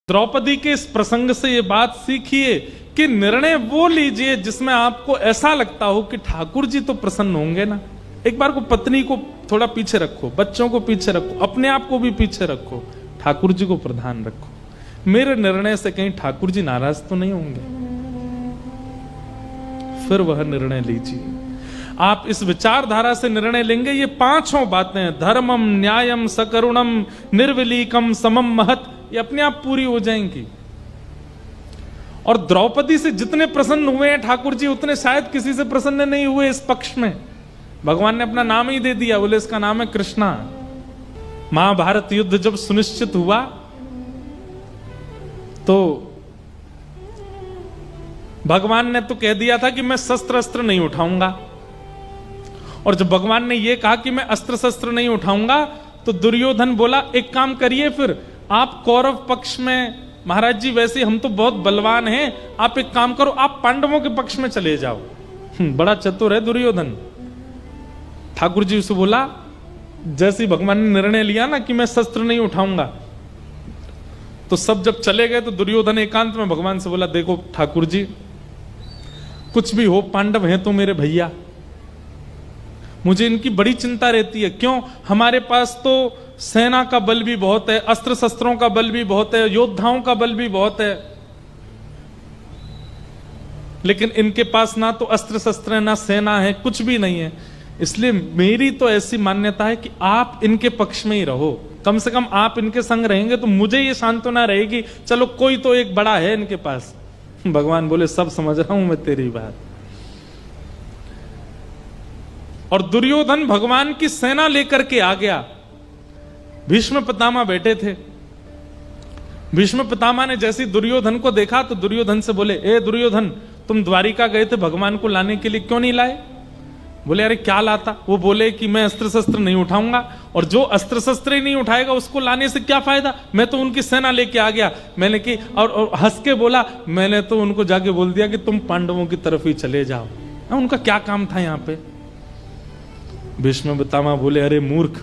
द्रौपदी के इस प्रसंग से ये बात सीखिए कि निर्णय वो लीजिए जिसमें आपको ऐसा लगता हो कि ठाकुर जी तो प्रसन्न होंगे ना। एक बार को पत्नी को थोड़ा पीछे रखो, बच्चों को पीछे रखो, अपने आप को भी पीछे रखो, ठाकुर जी को प्रधान रखो। मेरे निर्णय से कहीं ठाकुर जी नाराज तो नहीं होंगे, फिर वह निर्णय लीजिए। आप इस विचारधारा से निर्णय लेंगे, ये पांचों बातें धर्मम न्यायम सकरुणम निर्विलीकम समम महत, ये अपने आप पूरी हो जाएंगी। और द्रौपदी से जितने प्रसन्न हुए हैं ठाकुर जी, उतने शायद किसी से प्रसन्न नहीं हुए इस पक्ष में। भगवान ने अपना नाम ही दे दिया, बोले इसका नाम है कृष्णा। महाभारत युद्ध जब सुनिश्चित हुआ तो भगवान ने तो कह दिया था कि मैं शस्त्र अस्त्र नहीं उठाऊंगा, और जब भगवान ने यह कहा कि मैं अस्त्र शस्त्र नहीं उठाऊंगा तो दुर्योधन बोला एक काम करिए, फिर आप कौरव पक्ष में, महाराज जी वैसे हम तो बहुत बलवान हैं, आप एक काम करो, आप पांडवों के पक्ष में चले जाओ। बड़ा चतुर है दुर्योधन। ठाकुर जी उसे बोला, जैसे भगवान ने निर्णय लिया ना कि मैं शस्त्र नहीं उठाऊंगा, तो सब जब चले गए तो दुर्योधन एकांत में भगवान से बोला, देखो ठाकुर जी कुछ भी हो, पांडव हैं तो मेरे भैया, मुझे इनकी बड़ी चिंता रहती है। क्यों? हमारे पास तो सेना का बल भी बहुत है, अस्त्र शस्त्रों का बल भी बहुत है, योद्धाओं का बल भी बहुत है, लेकिन इनके पास ना तो अस्त्र शस्त्र है, ना सेना है, कुछ भी नहीं है। इसलिए मेरी तो ऐसी मान्यता है कि आप इनके पक्ष में ही रहो, कम से कम आप इनके संग रहेंगे तो मुझे ये सांत्वना रहेगी, चलो कोई तो एक बड़ा है इनके पास। भगवान बोले सब समझ रहा हूं मैं तेरी बात। और दुर्योधन भगवान की सेना लेकर के आ गया। भीष्म पितामह बैठे थे। भीष्म पितामह ने जैसे दुर्योधन को देखा तो दुर्योधन से बोले, ए दुर्योधन, तुम द्वारिका गए थे भगवान को लाने के लिए, क्यों नहीं लाए? बोले अरे क्या लाता? वो बोले कि मैं अस्त्र शस्त्र नहीं उठाऊंगा, और जो अस्त्र शस्त्र ही नहीं उठाएगा उसको लाने से क्या फायदा, मैं तो उनकी सेना लेके आ गया। मैंने कि और हंस के बोला, मैंने तो उनको जाके बोल दिया कि तुम पांडवों की तरफ ही चले जाओ, उनका क्या काम था यहां पे। भीष्म पितामह बोले, अरे मूर्ख,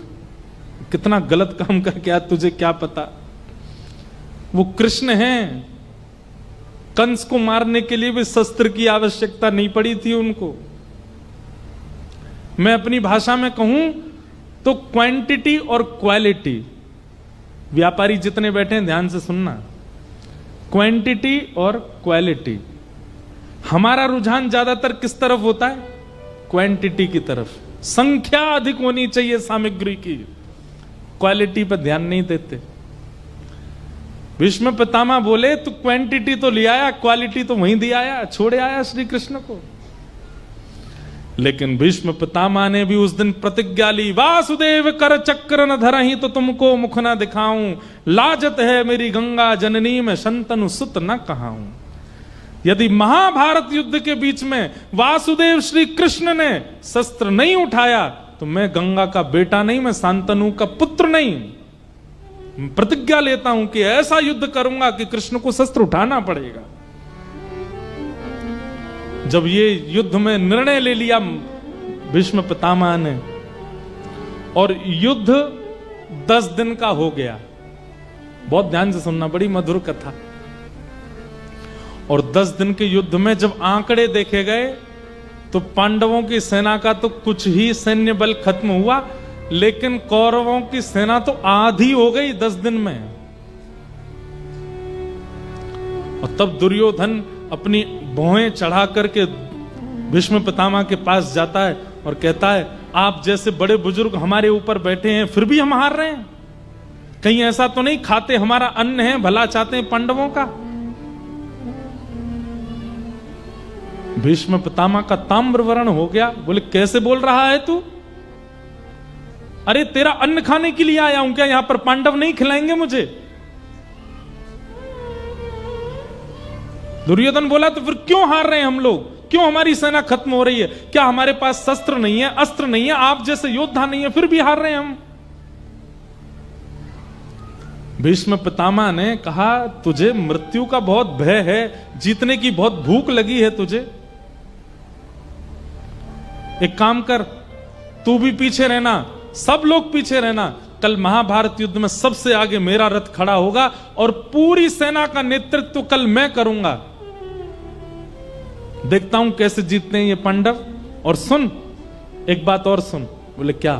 कितना गलत काम करके आया, तुझे क्या पता, वो कृष्ण हैं, कंस को मारने के लिए भी शस्त्र की आवश्यकता नहीं पड़ी थी उनको। मैं अपनी भाषा में कहूं तो क्वांटिटी और क्वालिटी, व्यापारी जितने बैठे हैं ध्यान से सुनना, क्वांटिटी और क्वालिटी। हमारा रुझान ज्यादातर किस तरफ होता है? क्वांटिटी की तरफ। संख्या अधिक होनी चाहिए सामग्री की, क्वालिटी पर ध्यान नहीं देते। भीष्म पितामह बोले तू क्वांटिटी तो ले आया, क्वालिटी तो वहीं दिया आया, छोड़े आया श्री कृष्ण को। लेकिन भीष्म पितामह ने भी उस दिन प्रतिज्ञा ली, वासुदेव कर चक्र न धरहि तो तुमको मुख न दिखाऊं, लाजत है मेरी गंगा जननी में शंतनु सुत न कहाऊं। यदि महाभारत युद्ध के बीच में वासुदेव श्री कृष्ण ने शस्त्र नहीं उठाया तो मैं गंगा का बेटा नहीं, मैं शांतनु का पुत्र नहीं। प्रतिज्ञा लेता हूं कि ऐसा युद्ध करूंगा कि कृष्ण को शस्त्र उठाना पड़ेगा। जब ये युद्ध में निर्णय ले लिया भीष्म पितामह ने, और युद्ध 10 दिन का हो गया, बहुत ध्यान से सुनना, बड़ी मधुर कथा। और 10 दिन के युद्ध में जब आंकड़े देखे गए तो पांडवों की सेना का तो कुछ ही सैन्य बल खत्म हुआ, लेकिन कौरवों की सेना तो आधी हो गई 10 दिन में। और तब दुर्योधन अपनी भौहें चढ़ा करके भीष्म पितामह के पास जाता है और कहता है, आप जैसे बड़े बुजुर्ग हमारे ऊपर बैठे हैं फिर भी हम हार रहे हैं, कहीं ऐसा तो नहीं खाते हमारा अन्न है, भला चाहते हैं पांडवों का। भीष्म पितामह का ताम्रवर्ण हो गया। बोले कैसे बोल रहा है तू? अरे तेरा अन्न खाने के लिए आया हूं क्या? यहां पर पांडव नहीं खिलाएंगे मुझे? दुर्योधन बोला तो फिर क्यों हार रहे हैं हम लोग, क्यों हमारी सेना खत्म हो रही है? क्या हमारे पास शस्त्र नहीं है, अस्त्र नहीं है, आप जैसे योद्धा नहीं है, फिर भी हार रहे हैं हम? भीष्म पितामह ने कहा, तुझे मृत्यु का बहुत भय है, जीतने की बहुत भूख लगी है तुझे। एक काम कर, तू भी पीछे रहना, सब लोग पीछे रहना, कल महाभारत युद्ध में सबसे आगे मेरा रथ खड़ा होगा और पूरी सेना का नेतृत्व कल मैं करूंगा। देखता हूं कैसे जीतते हैं ये पांडव। और सुन, एक बात और सुन। बोले क्या?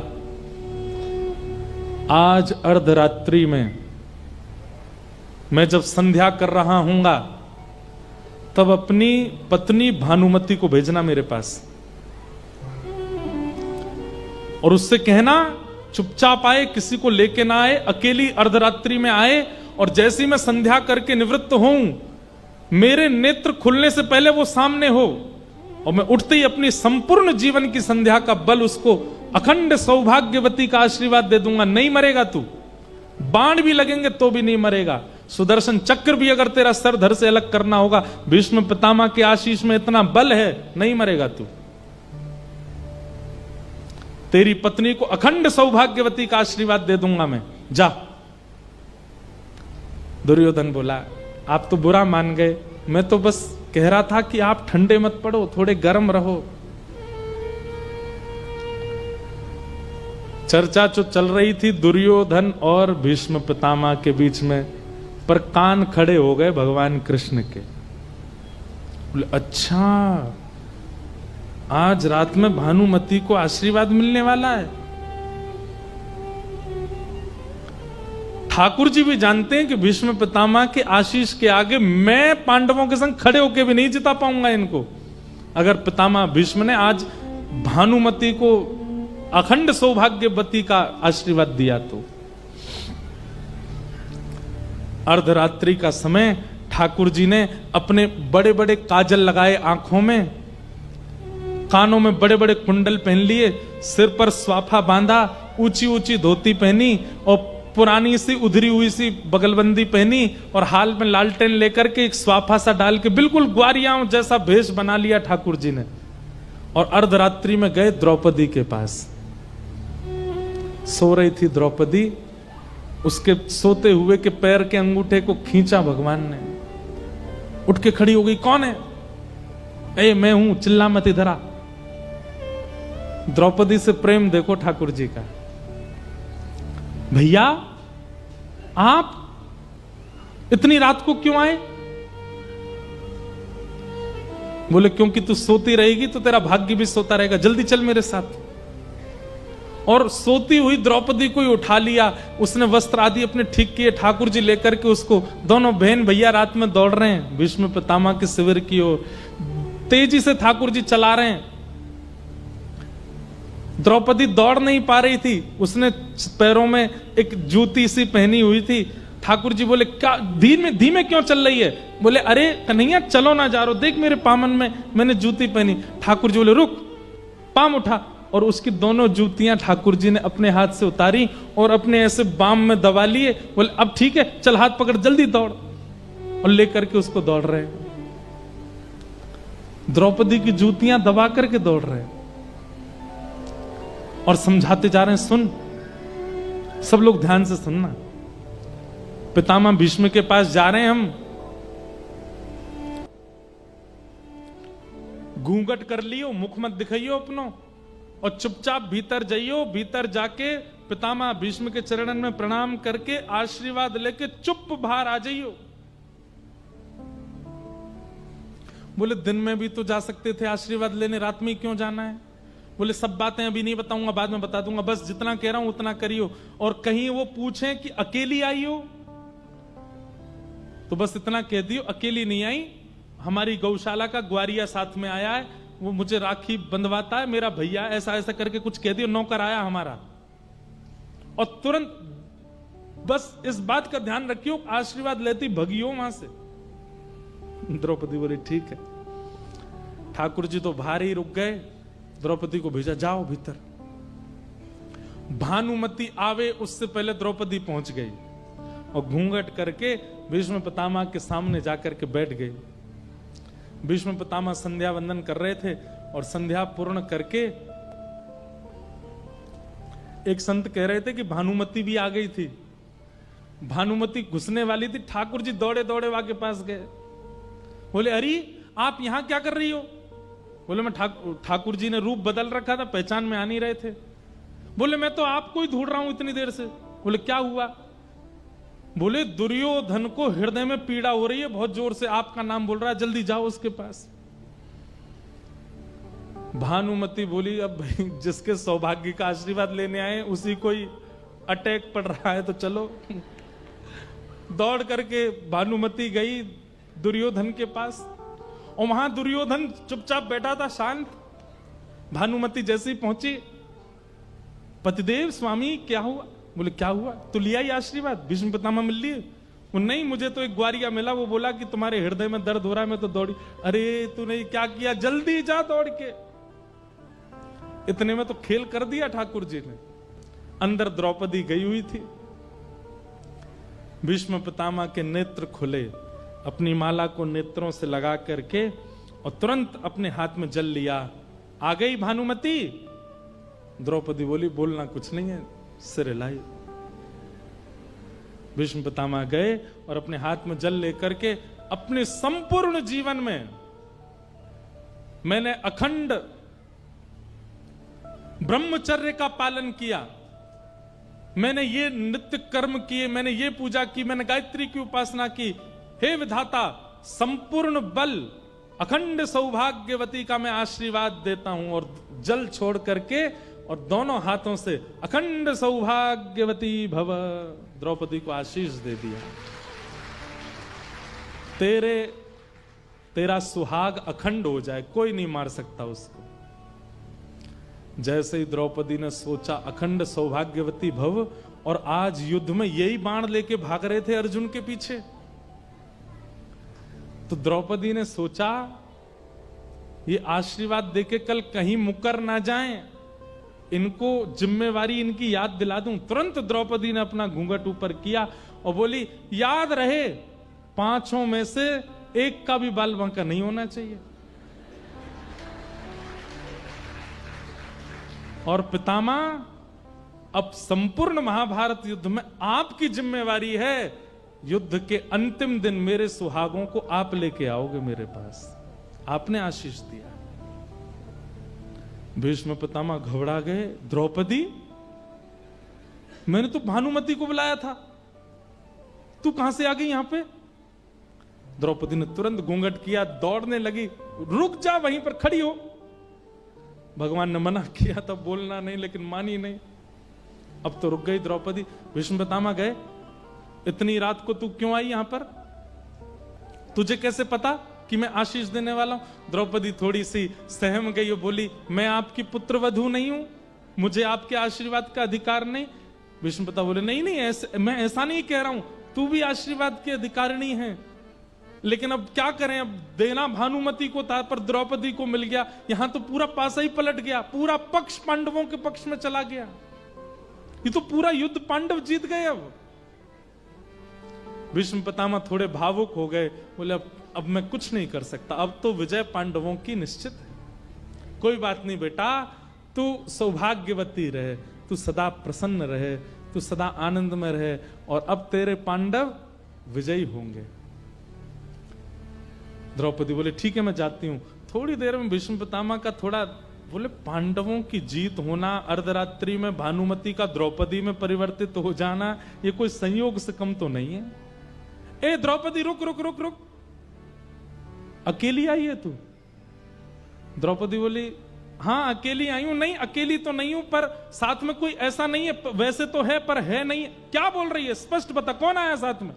आज अर्धरात्रि में मैं जब संध्या कर रहा हूंगा तब अपनी पत्नी भानुमति को भेजना मेरे पास और उससे कहना चुपचाप आए, किसी को लेके ना आए, अकेली अर्धरात्रि में आए और जैसी मैं संध्या करके निवृत्त होऊं, मेरे नेत्र खुलने से पहले वो सामने हो और मैं उठते ही अपनी संपूर्ण जीवन की संध्या का बल उसको अखंड सौभाग्यवती का आशीर्वाद दे दूंगा। नहीं मरेगा तू, बाण भी लगेंगे तो भी नहीं मरेगा, सुदर्शन चक्र भी अगर तेरा सर धर से अलग करना होगा, भीष्म पितामह के आशीष में इतना बल है, नहीं मरेगा तू। तेरी पत्नी को अखंड सौभाग्यवती का आशीर्वाद दे दूंगा मैं, जा। दुर्योधन बोला आप तो बुरा मान गए, मैं तो बस कह रहा था कि आप ठंडे मत पड़ो, थोड़े गर्म रहो। चर्चा जो चल रही थी दुर्योधन और भीष्म पितामह के बीच में, पर कान खड़े हो गए भगवान कृष्ण के। बोले अच्छा, आज रात में भानुमति को आशीर्वाद मिलने वाला है। ठाकुर जी भी जानते हैं कि भीष्म पितामह के आशीष के आगे मैं पांडवों के संग खड़े होके भी नहीं जिता पाऊंगा इनको। अगर पितामह भीष्म ने आज भानुमति को अखंड सौभाग्यवती का आशीर्वाद दिया तो। अर्धरात्रि का समय, ठाकुर जी ने अपने बड़े बड़े काजल लगाए आंखों में, कानों में बड़े बड़े कुंडल पहन लिए, सिर पर स्वाफा बांधा, ऊंची ऊंची धोती पहनी और पुरानी सी उधरी हुई सी बगलबंदी पहनी और हाल में लालटेन लेकर के एक स्वाफा सा डाल के बिल्कुल ग्वारियां जैसा भेष बना लिया ठाकुर जी ने। और अर्धरात्रि में गए द्रौपदी के पास। सो रही थी द्रौपदी, उसके सोते हुए के पैर के अंगूठे को खींचा भगवान ने, उठ के खड़ी हो गई। कौन है? ए मैं हूं, चिल्ला मत इधर आ। द्रौपदी से प्रेम देखो ठाकुर जी का। भैया आप इतनी रात को क्यों आए? बोले क्योंकि तू सोती रहेगी तो तेरा भाग्य भी सोता रहेगा, जल्दी चल मेरे साथ। और सोती हुई द्रौपदी को ही उठा लिया, उसने वस्त्र आदि अपने ठीक किए, ठाकुर जी लेकर के उसको, दोनों बहन भैया रात में दौड़ रहे हैं भीष्म पितामह के शिविर की ओर, तेजी से ठाकुर जी चला रहे हैं। द्रौपदी दौड़ नहीं पा रही थी, उसने पैरों में एक जूती सी पहनी हुई थी। ठाकुर जी बोले क्या धीमे धीमे क्यों चल रही है? बोले अरे कन्हैया चलो ना जा रहा, देख मेरे पामन में मैंने जूती पहनी। ठाकुर जी बोले रुक, पाम उठा और उसकी दोनों जूतियां ठाकुर जी ने अपने हाथ से उतारी और अपने ऐसे बाम में दबा लिए। बोले अब ठीक है, चल हाथ पकड़, जल्दी दौड़। और लेकर के उसको दौड़ रहे हैं, द्रौपदी की जूतियां दबा करके दौड़ रहे हैं और समझाते जा रहे हैं। सुन, सब लोग ध्यान से सुनना। पितामह भीष्म के पास जा रहे हैं हम, घूंघट कर लियो, मुख मत दिखाइयो अपनो और चुपचाप भीतर जाइयो। भीतर जाके पितामह भीष्म के चरणन में प्रणाम करके आशीर्वाद लेके चुप बाहर आ जाइयो। बोले दिन में भी तो जा सकते थे आशीर्वाद लेने, रात में क्यों जाना है? बोले सब बातें अभी नहीं बताऊंगा, बाद में बता दूंगा, बस जितना कह रहा हूं उतना करियो। और कहीं वो पूछें कि अकेली आई हो तो बस इतना कह दियो अकेली नहीं आई, हमारी गौशाला का ग्वारिया साथ में आया है, वो मुझे राखी बंधवाता है, मेरा भैया, ऐसा ऐसा करके कुछ कह दियो, नौकर आया हमारा। और तुरंत बस इस बात का ध्यान रखियो, आशीर्वाद लेती भगियो वहां से। द्रौपदी बोली ठीक है। ठाकुर जी तो बाहर ही रुक गए, द्रौपदी को भेजा जाओ भीतर। भानुमति आवे उससे पहले द्रौपदी पहुंच गई और घूंघट करके भीष्म पितामह के सामने जाकर के बैठ गई। भीष्म पितामह संध्या वंदन कर रहे थे और संध्या पूर्ण करके एक संत कह रहे थे कि भानुमति भी आ गई थी। भानुमति घुसने वाली थी, ठाकुर जी दौड़े दौड़े वहां के पास गए। बोले अरे आप यहां क्या कर रही हो? बोले मैं ठाकुर जी ने रूप बदल रखा था, पहचान में आ नहीं रहे थे। बोले मैं तो आपको ही ढूंढ रहा हूं इतनी देर से। बोले क्या हुआ? बोले दुर्योधन को हृदय में पीड़ा हो रही है, बहुत जोर से आपका नाम बोल रहा है, जल्दी जाओ उसके पास। भानुमति बोली अब भाई जिसके सौभाग्य का आशीर्वाद लेने आए उसी को ही अटैक पड़ रहा है तो चलो। दौड़ करके भानुमति गई दुर्योधन के पास, और वहां दुर्योधन चुपचाप बैठा था, शांत। भानुमति जैसे ही पहुंची, पतिदेव स्वामी क्या हुआ? बोले क्या हुआ? तो लिया ही आशीर्वाद, भीष्म पितामह मिल लिए? वो नहीं, मुझे तो एक ग्वारिया मिला, वो बोला कि तुम्हारे हृदय में दर्द हो रहा है, मैं तो दौड़ी। अरे तूने क्या किया? जल्दी जा दौड़ के। इतने में तो खेल कर दिया ठाकुर जी ने। अंदर द्रौपदी गई हुई थी। भीष्म पितामह के नेत्र खुले, अपनी माला को नेत्रों से लगा करके और तुरंत अपने हाथ में जल लिया। आ गई भानुमति? द्रौपदी बोली बोलना कुछ नहीं है, सिर हिलाई। भीष्म पितामह गए और अपने हाथ में जल लेकर के अपने संपूर्ण जीवन में मैंने अखंड ब्रह्मचर्य का पालन किया, मैंने ये नित्य कर्म किए, मैंने ये पूजा की, मैंने गायत्री की उपासना की। हे विधाता, संपूर्ण बल अखंड सौभाग्यवती का मैं आशीर्वाद देता हूं। और जल छोड़ करके और दोनों हाथों से अखंड सौभाग्यवती भव, द्रौपदी को आशीष दे दिया। तेरा सुहाग अखंड हो जाए, कोई नहीं मार सकता उसको। जैसे ही द्रौपदी ने सोचा अखंड सौभाग्यवती भव, और आज युद्ध में यही बाण लेके भाग रहे थे अर्जुन के पीछे, तो द्रौपदी ने सोचा ये आशीर्वाद देके कल कहीं मुकर ना जाएं, इनको जिम्मेवारी इनकी याद दिला दूं। तुरंत द्रौपदी ने अपना घूंघट ऊपर किया और बोली याद रहे, पांचों में से एक का भी बाल बांका नहीं होना चाहिए। और पितामह, अब संपूर्ण महाभारत युद्ध में आपकी जिम्मेवारी है, युद्ध के अंतिम दिन मेरे सुहागों को आप लेके आओगे मेरे पास। आपने आशीष दिया। भीष्म पितामह घबरा गए। द्रौपदी, मैंने तो भानुमति को बुलाया था, तू कहां से आ गई यहां पे? द्रौपदी ने तुरंत घूंघट किया, दौड़ने लगी। रुक जा, वहीं पर खड़ी हो। भगवान ने मना किया तब बोलना नहीं, लेकिन मानी नहीं। अब तो रुक गई द्रौपदी। भीष्म पितामह गए, इतनी रात को तू क्यों आई यहां पर? तुझे कैसे पता कि मैं आशीष देने वाला हूं? द्रौपदी थोड़ी सी सहम गई और बोली मैं आपकी पुत्रवधू नहीं हूं, मुझे आपके आशीर्वाद का अधिकार नहीं। भीष्म पिता बोले नहीं नहीं, ऐसे मैं ऐसा नहीं कह रहा हूं, तू भी आशीर्वाद की अधिकारिणी है, लेकिन अब क्या करें, अब देना भानुमति को था पर द्रौपदी को मिल गया। यहां तो पूरा पासा ही पलट गया, पूरा पक्ष पांडवों के पक्ष में चला गया। ये तो पूरा युद्ध पांडव जीत गए। अब भीष्म पितामह थोड़े भावुक हो गए, बोले अब मैं कुछ नहीं कर सकता, अब तो विजय पांडवों की निश्चित है। कोई बात नहीं बेटा, तू सौभाग्यवती रहे, तू सदा प्रसन्न रहे, तू सदा आनंद में रहे, और अब तेरे पांडव विजयी होंगे। द्रौपदी बोले ठीक है मैं जाती हूं। थोड़ी देर में भीष्म पितामह का थोड़ा बोले पांडवों की जीत होना, अर्धरात्रि में भानुमति का द्रौपदी में परिवर्तित हो जाना, ये कोई संयोग से कम तो नहीं है। ए द्रौपदी रुक रुक रुक रुक, अकेली आई है तू? द्रौपदी बोली हाँ अकेली आई हूं। नहीं अकेली तो नहीं हूं, पर साथ में कोई ऐसा नहीं है, वैसे तो है पर है नहीं। क्या बोल रही है, स्पष्ट बता, कौन आया साथ में?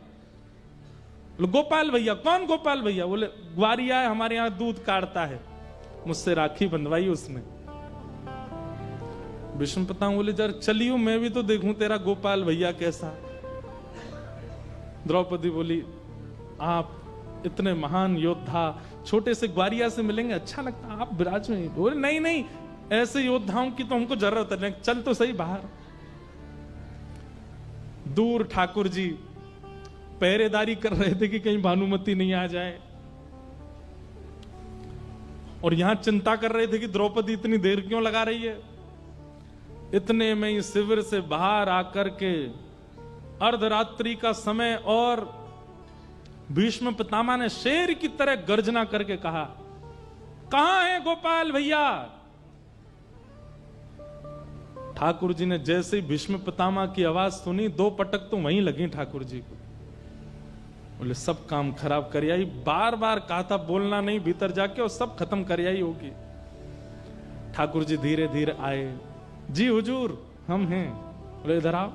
गोपाल भैया। कौन गोपाल भैया? बोले ग्वारिया है, हमारे यहां दूध काटता है, मुझसे राखी बंधवाई उसने। भीष्म पितामह बोले जरा चलियो, मैं भी तो देखूं तेरा गोपाल भैया कैसा। द्रौपदी बोली आप इतने महान योद्धा छोटे से ग्वारिया से मिलेंगे, अच्छा लगता, आप विराज में। बोले नहीं नहीं, ऐसे योद्धाओं की तो हमको जरूरत है, चल तो सही बाहर। दूर ठाकुर जी पहरेदारी कर रहे थे कि कहीं भानुमति नहीं आ जाए, और यहां चिंता कर रहे थे कि द्रौपदी इतनी देर क्यों लगा रही है। इतने में ही शिविर से बाहर आकर के अर्धरात्रि का समय, और भीष्म पितामह ने शेर की तरह गर्जना करके कहा कहां है गोपाल भैया? ठाकुर जी ने जैसे ही भीष्म पितामह की आवाज सुनी, 2 पटक तो वहीं लगी ठाकुर जी को। बोले सब काम खराब कर आई, बार बार कहा था बोलना नहीं भीतर जाके, और सब खत्म कर आई होगी। ठाकुर जी धीरे धीरे आए। जी हुजूर हम हैं। बोले इधर आओ।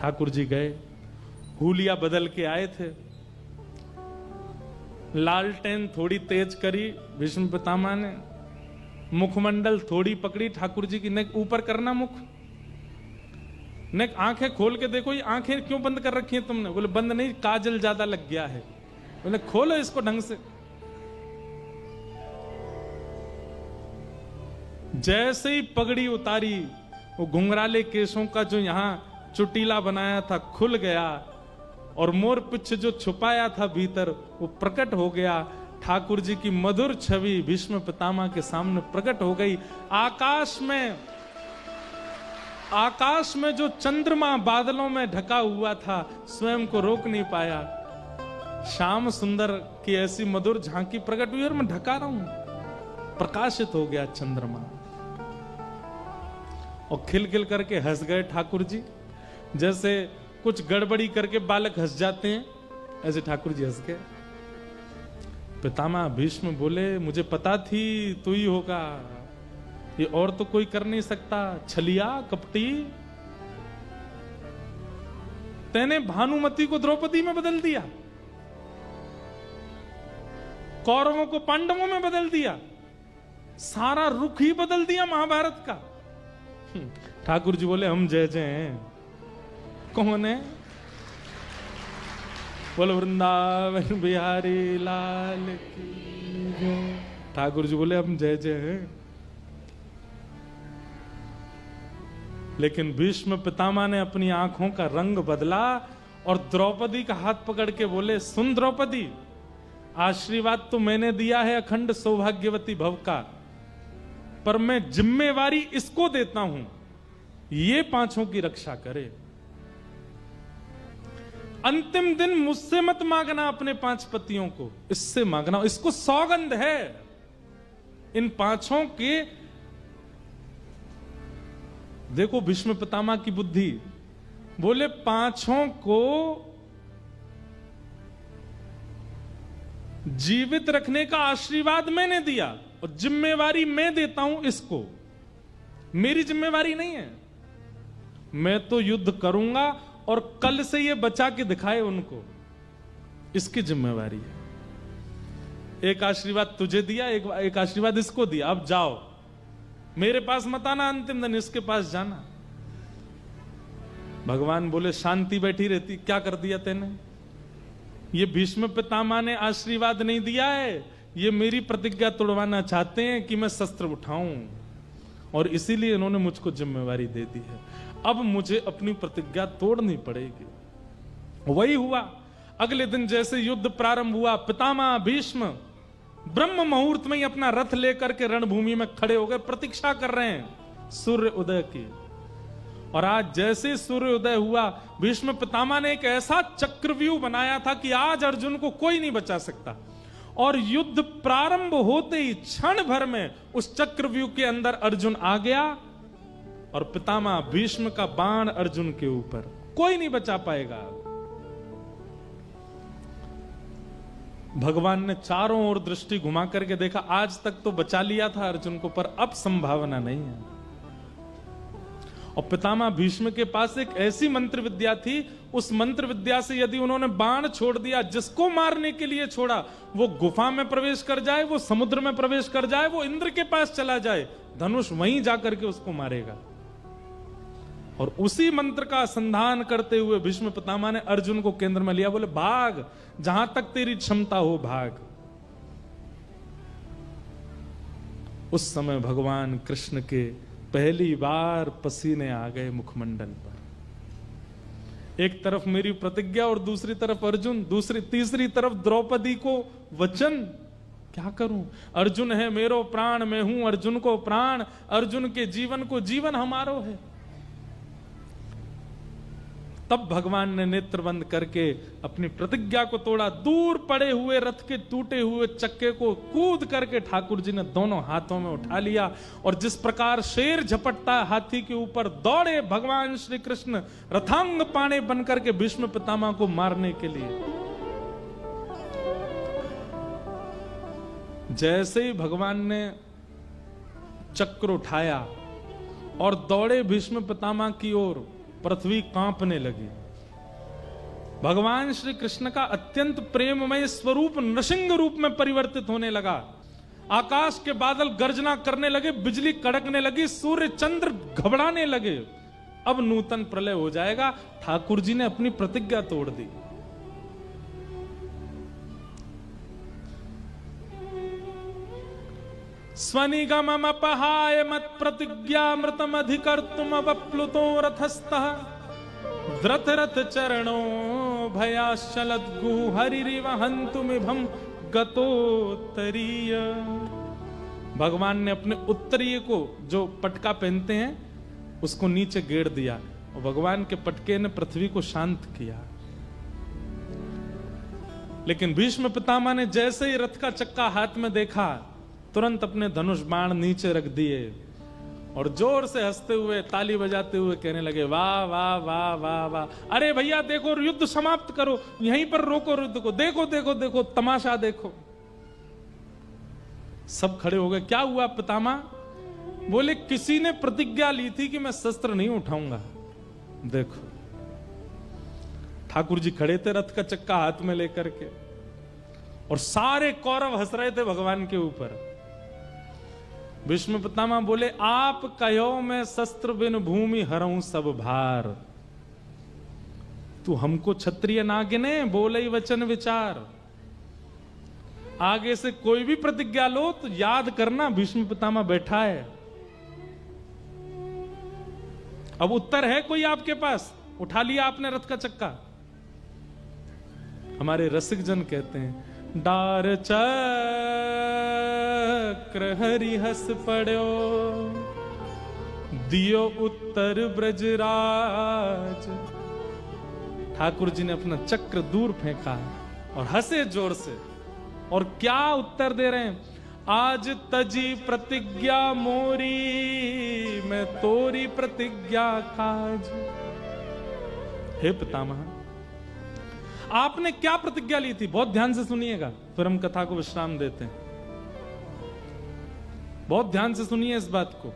ठाकुर जी गए, हुलिया बदल के आए थे, लालटेन थोड़ी तेज करी भीष्म पितामह ने, मुखमंडल थोड़ी पकड़ी ठाकुर जी की, नेक ऊपर करना मुख, नेक आंखें खोल के देखो, ये आंखें क्यों बंद कर रखी हैं तुमने? बोले बंद नहीं, काजल ज्यादा लग गया है। बोले खोलो इसको ढंग से। जैसे ही पगड़ी उतारी, वो घुंघराले केशों का जो यहां चुटीला बनाया था खुल गया, और मोर पिछ जो छुपाया था भीतर वो प्रकट हो गया। ठाकुर जी की मधुर छवि भीष्म पितामह के सामने प्रकट हो गई। आकाश में जो चंद्रमा बादलों में ढका हुआ था, स्वयं को रोक नहीं पाया। श्याम सुंदर की ऐसी मधुर झांकी प्रकट हुई और मैं ढका रहा हूं। प्रकाशित हो गया चंद्रमा, और खिल खिल करके हंस गए ठाकुर जी। जैसे कुछ गड़बड़ी करके बालक हंस जाते हैं, ऐसे ठाकुर जी हंस गए। पितामह भीष्म बोले मुझे पता थी तू ही होगा, ये और तो कोई कर नहीं सकता। छलिया कपटी, तेने भानुमति को द्रौपदी में बदल दिया, कौरवों को पांडवों में बदल दिया, सारा रुख ही बदल दिया महाभारत का। ठाकुर जी बोले हम जय जय हैं। कौन है? बोलो वृंदावन बिहारी लाल की जय। ठाकुर जी बोले हम जय जय हैं। लेकिन भीष्म पितामह ने अपनी आंखों का रंग बदला और द्रौपदी का हाथ पकड़ के बोले सुन द्रौपदी, आशीर्वाद तो मैंने दिया है अखंड सौभाग्यवती भव का, पर मैं जिम्मेवारी इसको देता हूं, ये 5 की रक्षा करे। अंतिम दिन मुझसे मत मांगना अपने 5 पतियों को, इससे मांगना, इसको सौगंध है। इन 5 के देखो भीष्म पितामह की बुद्धि, बोले 5 को जीवित रखने का आशीर्वाद मैंने दिया और जिम्मेवारी मैं देता हूं इसको, मेरी जिम्मेवारी नहीं है। मैं तो युद्ध करूंगा और कल से ये बचा के दिखाए उनको, इसकी जिम्मेवारी है। एक आशीर्वाद तुझे दिया, एक आशीर्वाद इसको दिया, अब जाओ, मेरे पास मत आना, अंतिम दिन इसके पास जाना। भगवान बोले शांति बैठी रहती, क्या कर दिया तेने? ये भीष्म पितामह ने आशीर्वाद नहीं दिया है, ये मेरी प्रतिज्ञा तोड़वाना चाहते हैं कि मैं शस्त्र उठाऊं, और इसीलिए इन्होंने मुझको जिम्मेवारी दे दी है। अब मुझे अपनी प्रतिज्ञा तोड़नी पड़ेगी। वही हुआ। अगले दिन जैसे युद्ध प्रारंभ हुआ, पितामह भीष्म ब्रह्म मुहूर्त में ही अपना रथ लेकर के रणभूमि में खड़े हो गए, प्रतीक्षा कर रहे हैं सूर्य उदय की। और आज जैसे सूर्य उदय हुआ, भीष्म पितामह ने एक ऐसा चक्रव्यूह बनाया था कि आज अर्जुन को कोई नहीं बचा सकता, और युद्ध प्रारंभ होते ही क्षण भर में उस चक्रव्यूह के अंदर अर्जुन आ गया, और पितामह भीष्म का बाण अर्जुन के ऊपर, कोई नहीं बचा पाएगा। भगवान ने चारों ओर दृष्टि घुमा करके देखा, आज तक तो बचा लिया था अर्जुन को, पर अब संभावना नहीं है। और पितामह भीष्म के पास एक ऐसी मंत्र विद्या थी, उस मंत्र विद्या से यदि उन्होंने बाण छोड़ दिया, जिसको मारने के लिए छोड़ा, वो गुफा में प्रवेश कर जाए, वो समुद्र में प्रवेश कर जाए, वो इंद्र के पास चला जाए, धनुष वहीं जाकर के उसको मारेगा। और उसी मंत्र का संधान करते हुए भीष्म पितामह ने अर्जुन को केंद्र में लिया, बोले भाग, जहां तक तेरी क्षमता हो भाग। उस समय भगवान कृष्ण के पहली बार पसीने आ गए मुखमंडल पर। एक तरफ मेरी प्रतिज्ञा और दूसरी तरफ अर्जुन, तीसरी तरफ द्रौपदी को वचन। क्या करूं? अर्जुन है मेरो प्राण, मैं हूं अर्जुन को प्राण, अर्जुन के जीवन को जीवन हमारो है। तब भगवान ने नेत्र बंद करके अपनी प्रतिज्ञा को तोड़ा। दूर पड़े हुए रथ के टूटे हुए चक्के को कूद करके ठाकुर जी ने दोनों हाथों में उठा लिया, और जिस प्रकार शेर झपटता है हाथी के ऊपर, दौड़े भगवान श्री कृष्ण रथांग पाणे बनकर के भीष्म पितामह को मारने के लिए। जैसे ही भगवान ने चक्र उठाया और दौड़े भीष्म पितामह की ओर, पृथ्वी कांपने लगी। भगवान श्री कृष्ण का अत्यंत प्रेममय स्वरूप नृसिंह रूप में परिवर्तित होने लगा। आकाश के बादल गर्जना करने लगे, बिजली कड़कने लगी, सूर्य चंद्र घबराने लगे। अब नूतन प्रलय हो जाएगा। ठाकुर जी ने अपनी प्रतिज्ञा तोड़ दी। स्वनिगममपहाय मत प्रतिज्ञामृतम अधिकर्तुम वप्लुतो रथस्थः द्रथ रथ चरणो भयाश्चलद्गु हरिरिवहन्तुमिभं गतोत्तरीय। भगवान ने अपने उत्तरीय को, जो पटका पहनते हैं, उसको नीचे गेड़ दिया, और भगवान के पटके ने पृथ्वी को शांत किया। लेकिन भीष्म पितामह ने जैसे ही रथ का चक्का हाथ में देखा, तुरंत अपने धनुष बाण नीचे रख दिए और जोर से हंसते हुए, ताली बजाते हुए कहने लगे, वाह वाह वाह वाह वाह, अरे भैया देखो, युद्ध समाप्त करो, यहीं पर रोको युद्ध को, देखो देखो देखो तमाशा देखो। सब खड़े हो गए। क्या हुआ पितामह? बोले, किसी ने प्रतिज्ञा ली थी कि मैं शस्त्र नहीं उठाऊंगा। देखो, ठाकुर जी खड़े थे रथ का चक्का हाथ में लेकर के, और सारे कौरव हंस रहे थे भगवान के ऊपर। भीष्म पितामह बोले, आप कहो मैं शस्त्र बिन भूमि हरऊं सब भार। तू हमको क्षत्रिय ना गिने, बोले वचन विचार। आगे से कोई भी प्रतिज्ञा लो तो याद करना भीष्म पितामह बैठा है। अब उत्तर है कोई आपके पास? उठा लिया आपने रथ का चक्का। हमारे रसिक जन कहते हैं, डार चक्र हरि हस पड़ो, दियो उत्तर ब्रजराज। ठाकुर जी ने अपना चक्र दूर फेंका और हंसे जोर से, और क्या उत्तर दे रहे हैं? आज तजी प्रतिज्ञा मोरी, मैं तोरी प्रतिज्ञा काज। हे पितामह, आपने क्या प्रतिज्ञा ली थी? बहुत ध्यान से सुनिएगा, फिर हम कथा को विश्राम देते हैं। बहुत ध्यान से सुनिए इस बात को।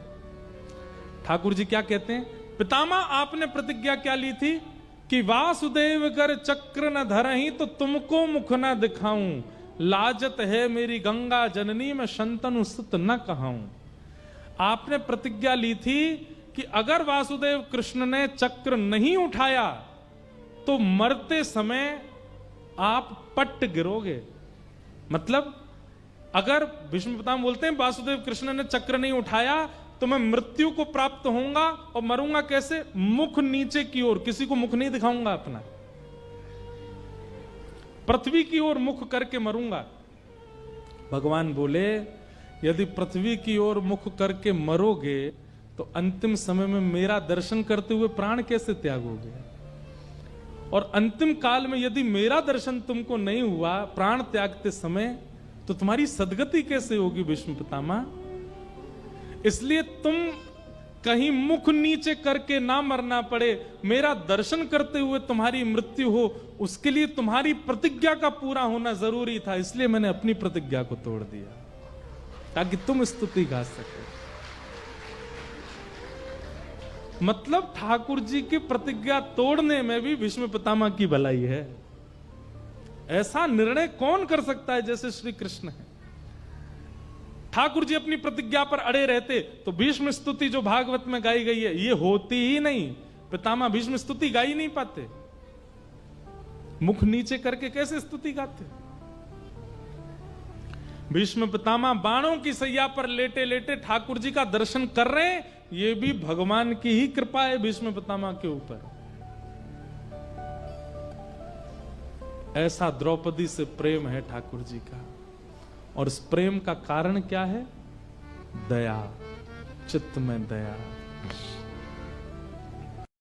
ठाकुर जी क्या कहते हैं? पितामह, आपने प्रतिज्ञा क्या ली थी? कि वासुदेव कर चक्र न धरहीं तो तुमको मुख न दिखाऊं, लाजत है मेरी गंगा जननी, मैं शंतनु सुत न कहाऊं। आपने प्रतिज्ञा ली थी कि अगर वासुदेव कृष्ण ने चक्र नहीं उठाया तो मरते समय आप पट्ट गिरोगे। मतलब अगर भीष्म पितामह बोलते हैं वासुदेव कृष्ण ने चक्र नहीं उठाया तो मैं मृत्यु को प्राप्त होऊंगा, और मरूंगा कैसे? मुख नीचे की ओर, किसी को मुख नहीं दिखाऊंगा अपना, पृथ्वी की ओर मुख करके मरूंगा। भगवान बोले, यदि पृथ्वी की ओर मुख करके मरोगे तो अंतिम समय में मेरा दर्शन करते हुए प्राण कैसे त्यागोगे? और अंतिम काल में यदि मेरा दर्शन तुमको नहीं हुआ प्राण त्यागते समय, तो तुम्हारी सदगति कैसे होगी भीष्म पितामह? इसलिए तुम कहीं मुख नीचे करके ना मरना पड़े, मेरा दर्शन करते हुए तुम्हारी मृत्यु हो, उसके लिए तुम्हारी प्रतिज्ञा का पूरा होना जरूरी था। इसलिए मैंने अपनी प्रतिज्ञा को तोड़ दिया ताकि तुम स्तुति गा सके। मतलब ठाकुर जी की प्रतिज्ञा तोड़ने में भी भीष्म पितामह की भलाई है। ऐसा निर्णय कौन कर सकता है जैसे श्री कृष्ण है। ठाकुर जी अपनी प्रतिज्ञा पर अड़े रहते तो भीष्म स्तुति जो भागवत में गाई गई है ये होती ही नहीं। पितामह भीष्म स्तुति गा ही नहीं पाते, मुख नीचे करके कैसे स्तुति गाते। भीष्म पितामह बाणों की सैया पर लेटे लेटे ठाकुर जी का दर्शन कर रहे हैं, ये भी भगवान की ही कृपा है भीष्म पितामह के ऊपर। ऐसा द्रौपदी से प्रेम है ठाकुर जी का, और इस प्रेम का कारण क्या है? दया, चित्त में दया।